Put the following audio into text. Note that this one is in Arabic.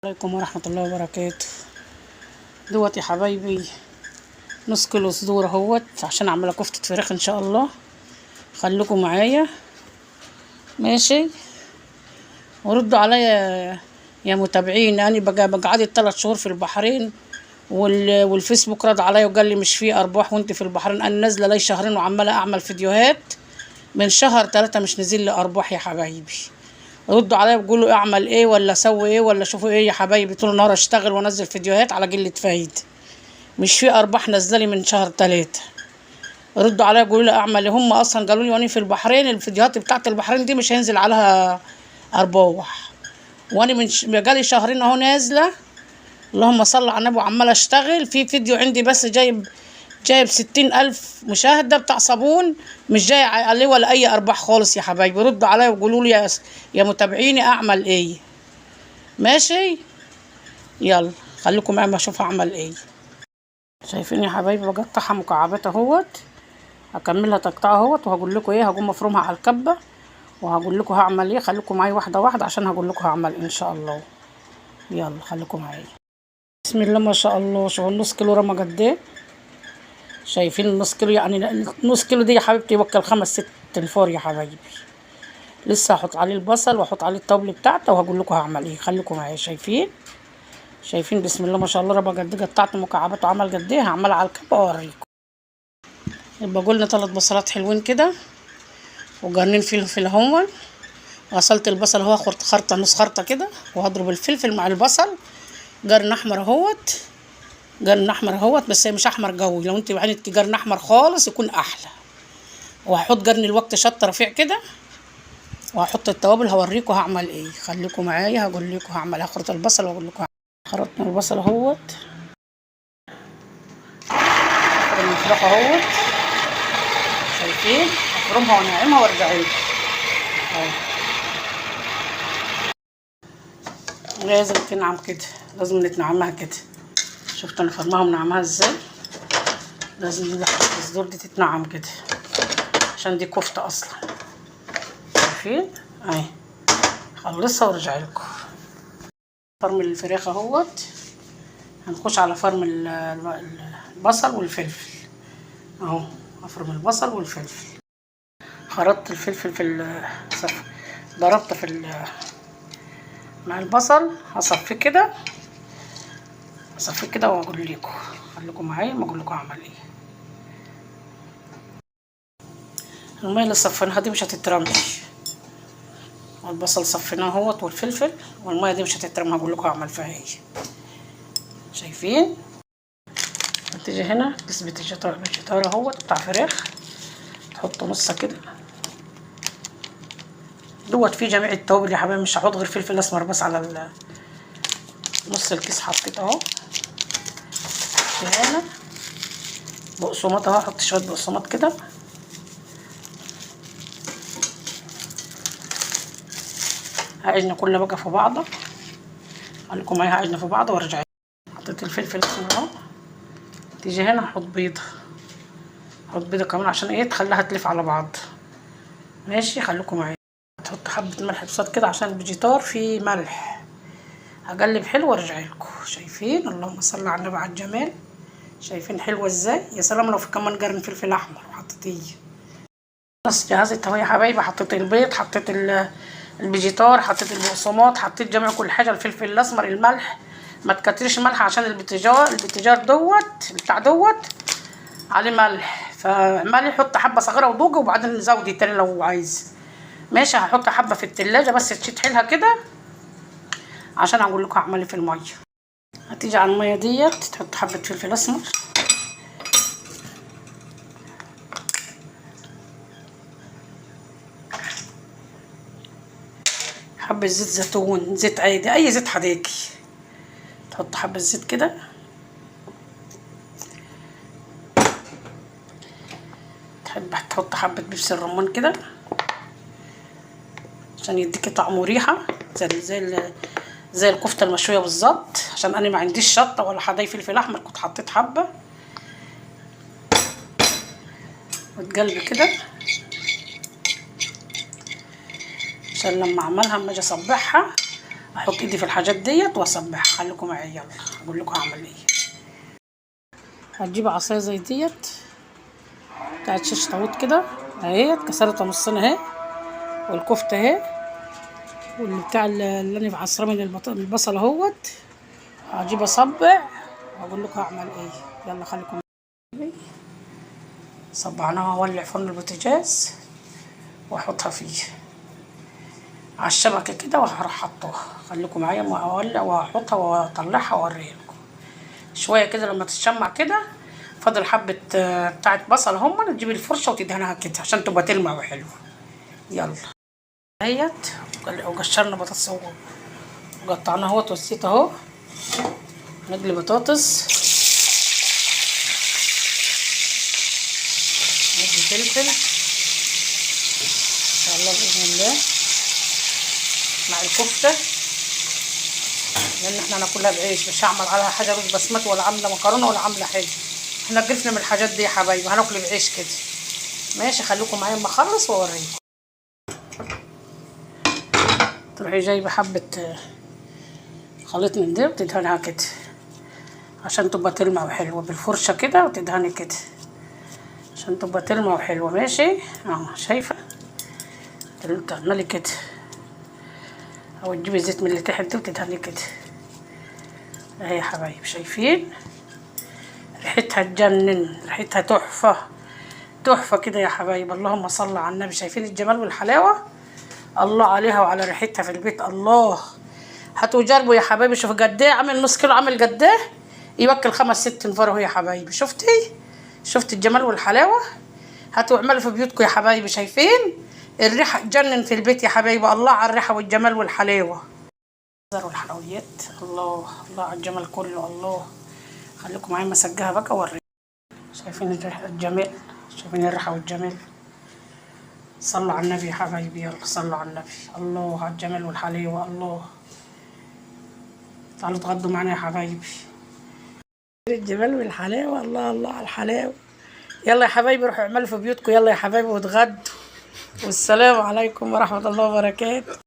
عليكم ورحمة الله وبركاته. دوت يا حبايبي نص كيلو صدور اهوت عشان اعملها كفتة فراخ ان شاء الله. خليكم معايا ماشي، وردوا عليا يا متابعين. انا بقعدي 3 شهور في البحرين، والفيسبوك رد عليا وقال لي مش في ارباح وانت في البحرين. انا نازله لي شهرين وعماله اعمل فيديوهات، من شهر 3 مش نزل لي ارباح يا حبايبي. ردوا عليا وقولوا اعمل ايه ولا اسوي ايه ولا شوفوا ايه يا حبايبي. طول النهار اشتغل وانزل فيديوهات على قله فايده، مش في ارباح نازله لي من شهر 3. ردوا عليا قولوا لي اعمل ايه. هم اصلا قالوا لي وانا في البحرين الفيديوهات بتاعت البحرين دي مش هينزل عليها ارباح، وانا من بقالي شهرين اهو نازله. اللهم صل على النبي. وعماله اشتغل في فيديو عندي بس جايب 60,000 مشاهدة بتاع صابون، مش جاي عليه ولا أي أرباح خالص يا حبايبي. ردوا عليا وقولوا لي يا متابعيني أعمل إيه. ماشي يلا خليكم معايا أشوف أعمل إيه. شايفين يا حبايبي بقطعها مكعبات أهوت، هكملها تقطيع أهوت وهقول لكم إيه. هقوم مفرومها على الكبة وهقول لكم هعمل إيه. خليكم معايا واحدة واحدة عشان هقول لكم هعمل إيه إن شاء الله. يلا خليكم معايا. بسم الله ما شاء الله. شوفوا النص كيلو رمى قد إيه. شايفين النص كيلو؟ يعني النص كيلو دي يا حبيبتي يوكل 5-6 تنفور يا حبايبي. لسه هحط عليه البصل واحط عليه التوابل بتاعته وهقول لكم هعمل ايه. خليكم معايا. شايفين بسم الله ما شاء الله ربع قد ايه. قطعت مكعبات وعمل قد ايه. هعملها على الكبه واوريكم. يبقى قلنا 3 بصلات حلوين كده وقرنين فلفل اهون. غسلت البصل اهو، خرطه نص خرطه كده، وهضرب الفلفل مع البصل. قرن احمر اهوت، قرن احمر اهوت بس مش احمر قوي. لو انت عايزه قرن احمر خالص يكون احلى. وهحط قرن الوقت شطه رفيع كده، وهحط التوابل. هوريكم هعمل ايه. خليكم معايا هقول لكم هعمل. هخرط البصل واقول لكم. خرطنا البصل اهوت، هفرم الفراخ اهوت. شايفين؟ هفرمها وانعمها وارجع لكم اهو. لازم تنعم كده، لازم نتنعمها كده. شفتوا انا فرماها ونعمها ازاي؟ لازم الصدور دي تتنعم كده عشان دي كفته اصلا. شايفين اهي. خلصها وارجع لكم. فرم الفراخ اهوت. هنخش على فرم البصل والفلفل اهو. افرم البصل والفلفل. خرطت الفلفل ضربت مع البصل. هصفيه كده واقول لكم. خليكم معايا ما اقول لكم اعمل ايه. الميه اللي صفيناها دي مش هتترمي، والبصل صفيناه اهوت والفلفل، والميه دي مش هتترمي. هقول لكم اعمل فيها ايه. شايفين؟ تيجي هنا تثبت الجدار اهوت بتاع فراخ، تحط نصها كده. دوت فيه جميع التوابل يا حبايبي، مش هحط غير فلفل اسمر بس على نص الكيس. حطيت اهو. هنا بقسماط اهو، احط شويه بقسماط كده. هعجن كله بقى في بعضه. خليكم معايا هعجن في بعضه وارجع. حطيت الفلفل الاسمر اهو. تيجي هنا احط بيضه. احط بيضه كمان عشان ايه؟ تخليها تلف على بعض. ماشي خليكم معايا. تحط حبه ملح بسيط كده عشان الفيجيتار فيه ملح. هقلب حلو وارجع لكم. شايفين؟ اللهم صل على النبي على الجمال. شايفين حلوه ازاي؟ يا سلام لو في كمان قرن فلفل احمر وحطيتيه. بس جهزت اهو يا حبايبي. حطيت البيض، حطيت الفيجيتار، حطيت البقسماط، حطيت جميع كل حاجه. الفلفل الاسمر، الملح. ما تكتريش ملح عشان البتجار دوت بتاع دوت عليه ملح. فاعملي حط حبه صغيره وضوجه وبعدين زودي تاني لو عايز. ماشي. هحط حبه في التلاجة بس تشيل حيلها كده عشان هقول لكم اعملي في الميه. هتيجي على الميه ديت تحط حبه فلفل اسمر، حبه زيت زيتون، زيت عادي اي زيت حداكي. تحط حبه زيت كده. تحب تحط حبه دبس الرمان كده عشان يديكي طعم وريحه زي الكفته المشويه بالظبط. عشان انا ما عنديش شطه ولا حداي فلفل احمر كنت حطيت حبه. وتقلبي كده عشان لما اعملها اما اجي اصبعها احط ايدي في الحاجات ديت واصبعها. خليكم معايا يلا اقول لكم هعمل ايه. هتجيب عصايه زي ديت بتاعت شيش طاووق كده اهي، اتكسرت نصين اهي، والكفته اهي، واللي بتاع اللي انا عصراه من البصل اهوت. هجيب اصبع واقول لكم هعمل ايه. يلا خليكم معايا. صبعناها، اولع فرن البوتاجاز واحطها فيه على الشبكه كده وهروح حطوها. خليكم معايا اما اولع واحطها واطلعها واوريها لكم شويه كده. لما تتشمع كده فاضل حبه بتاعه بصل هم، تجيبي الفرشه وتدهنها كده عشان تبقى تلمع وحلوه. يلا اهيت وقشرنا بطاطس وقطعناها اهوت وسيت اهو. نقلي بطاطس، ندي فلفل ان شاء الله باذن الله مع الكفته، لان احنا هناكلها بعيش، مش هعمل عليها حاجه رز بسمتي ولا عامله مكرونه ولا عامله حاجه. احنا قرفنا من الحاجات دي يا حبايبي، هناكل بعيش كده. ماشي خليكم معايا اما اخلص واوريكم. تروحي جايبه حبه خليط من ده وتدهنها كده عشان تبقى تلمع وحلوه، بالفرشه كده وتدهني كده عشان تبقى تلمع وحلوه. ماشي اهو شايفه تعملي كده، او تجيبي زيت من اللي تحت دي وتدهني كده اهي يا حبايبي. شايفين ريحتها تجنن، ريحتها تحفه تحفه كده يا حبايبي. اللهم صل على النبي. شايفين الجمال والحلاوه الله عليها وعلى ريحتها في البيت. الله هاتوا جربوا يا حبايبي. شوفوا قد ايه عامل نص كيلو، عامل قد ايه يوكل 5 6 نفار اهو يا حبايبي. شفتي الجمال والحلاوه. هاتوا اعملوا في بيوتكم يا حبايبي. شايفين الريحه تجنن في البيت يا حبايبي. الله على الريحه والجمال والحلاوه والحلويات. الله الله على الجمال كله. الله خليكم معايا مسجها بقى اوريكم. شايفين الريحه الجمال، شايفين الريحه والجمال. صلوا على النبي يا حبايبي، يلا صلوا على النبي. الله على الجمال والحلاوه. الله تعالوا اتغدوا معانا يا حبايبي. الجمال والحلاوه. الله الله على الحلاوه. يلا يا حبايبي روحوا اعملوا في بيوتكم. يلا يا حبايبي واتغدوا، والسلام عليكم ورحمه الله وبركاته.